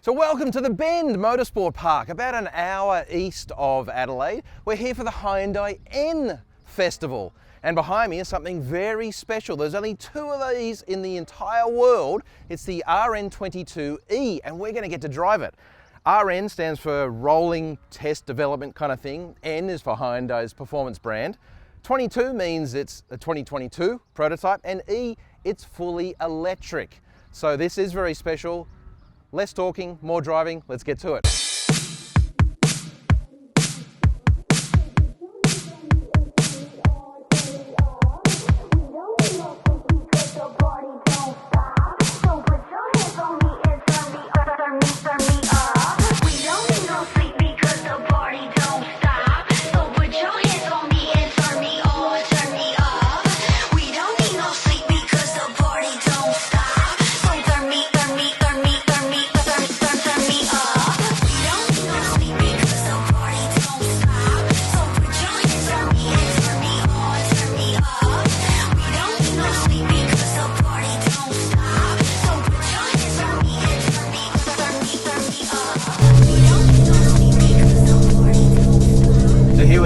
So welcome to the Bend Motorsport Park, about an hour east of Adelaide. We're here for the Hyundai N Festival. And behind me is something very special. There's only two of these in the entire world. It's the RN22e, and we're going to get to drive it. RN stands for Rolling Test Development kind of thing. N is for Hyundai's performance brand. 22 means it's a 2022 prototype, and E, it's fully electric. So this is very special. Less talking, more driving. Let's get to it.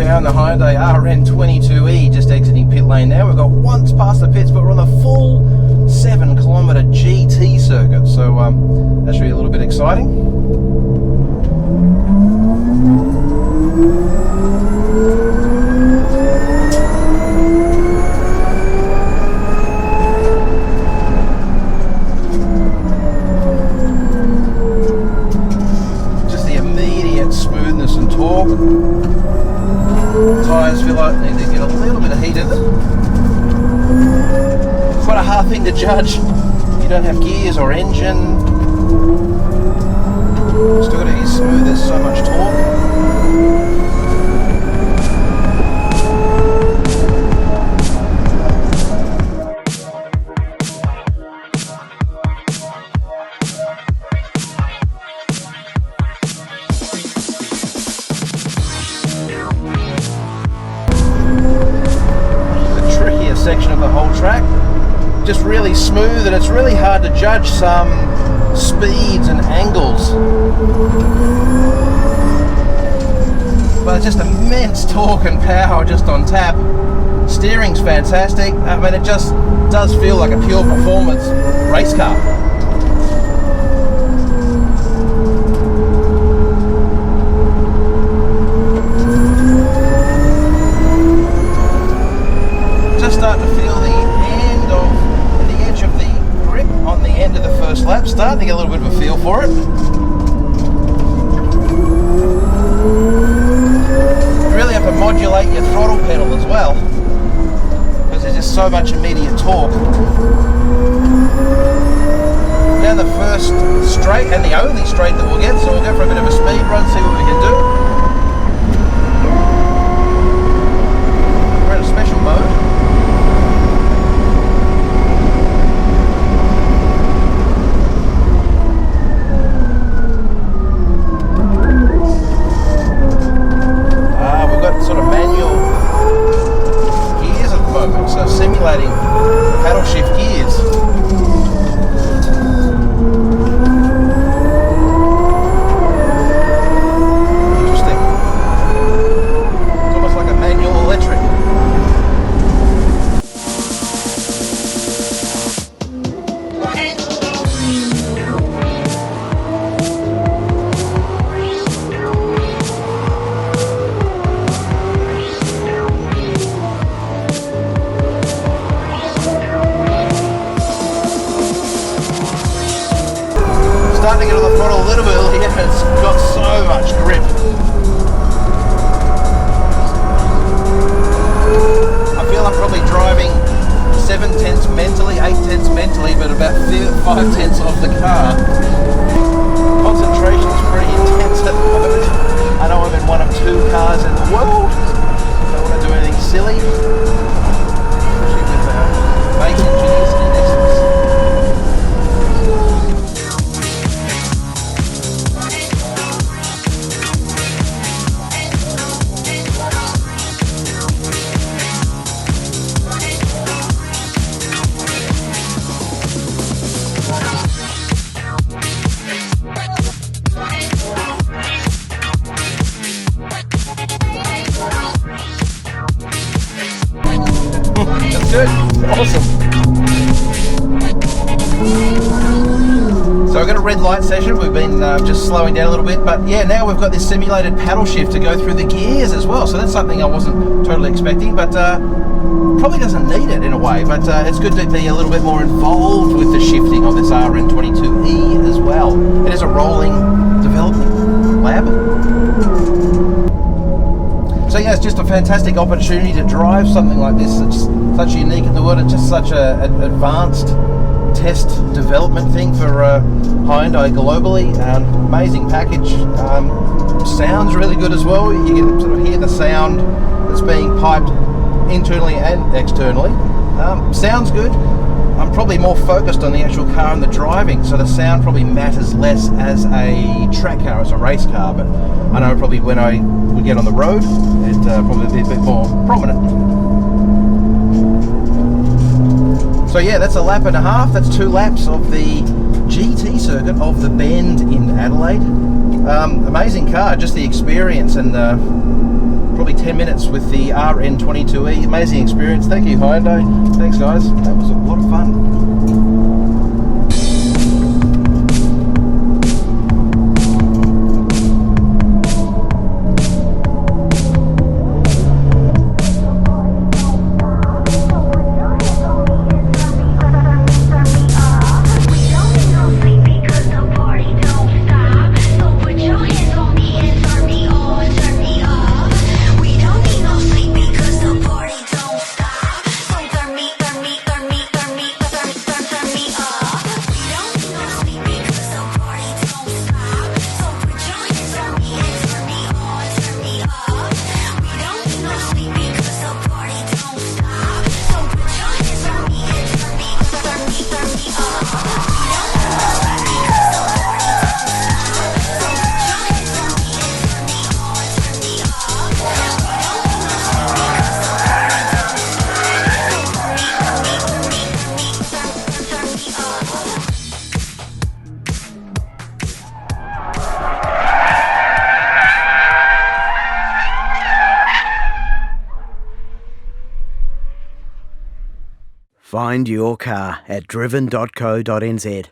On the Hyundai RN22e, just exiting pit lane now. We've got once past the pits, but we're on the full 7-kilometre GT circuit, so that's really a little bit exciting. Just the immediate smoothness and torque. Tyres feel like they need to get a little bit of heat in them. Quite a hard thing to judge. You don't have gears or engine. Still got to be smooth, there's so much torque. Section of the whole track, just really smooth, and it's really hard to judge some speeds and angles, but it's just immense torque and power just on tap. Steering's fantastic. I mean, it just does feel like a pure performance race car. Starting to feel the edge of the grip on the end of the first lap, starting to get a little bit of a feel for it. You really have to modulate your throttle pedal as well, because there's just so much immediate torque. Down the first straight, and the only straight that we'll get, so we'll go for a bit of a speed run, see what we can do. We're in a special mode. Sort of manual gears at the moment, so simulating paddle shift gears. Interesting. It's almost like a manual electric. Starting to get on the throttle a little bit earlier, it's got so much grip. I feel I'm probably driving 7/10 mentally, 8/10 mentally, but about 5/10 of the car. Concentration is pretty intense at the moment. I know I'm in one of two cars in the world. Don't want to do anything silly, especially with base engineers in essence. red light session. We've been just slowing down a little bit, but yeah, now we've got this simulated paddle shift to go through the gears as well. So that's something I wasn't totally expecting, but probably doesn't need it in a way. But it's good to be a little bit more involved with the shifting of this RN22e as well. It is a rolling development lab. So yeah, it's just a fantastic opportunity to drive something like this. It's such unique in the world. It's just such an advanced test development thing for Hyundai globally. Amazing package. Sounds really good as well. You can sort of hear the sound that's being piped internally and externally. Sounds good. I'm probably more focused on the actual car and the driving, so the sound probably matters less as a track car, as a race car, but I know probably when I would get on the road, it'd probably be a bit more prominent. So yeah, that's a lap and a half. That's 2 laps of the GT circuit of the Bend in Adelaide. Amazing car, just the experience, and probably 10 minutes with the RN22e. Amazing experience. Thank you, Hyundai. Thanks, guys. That was a lot of fun. Find your car at driven.co.nz.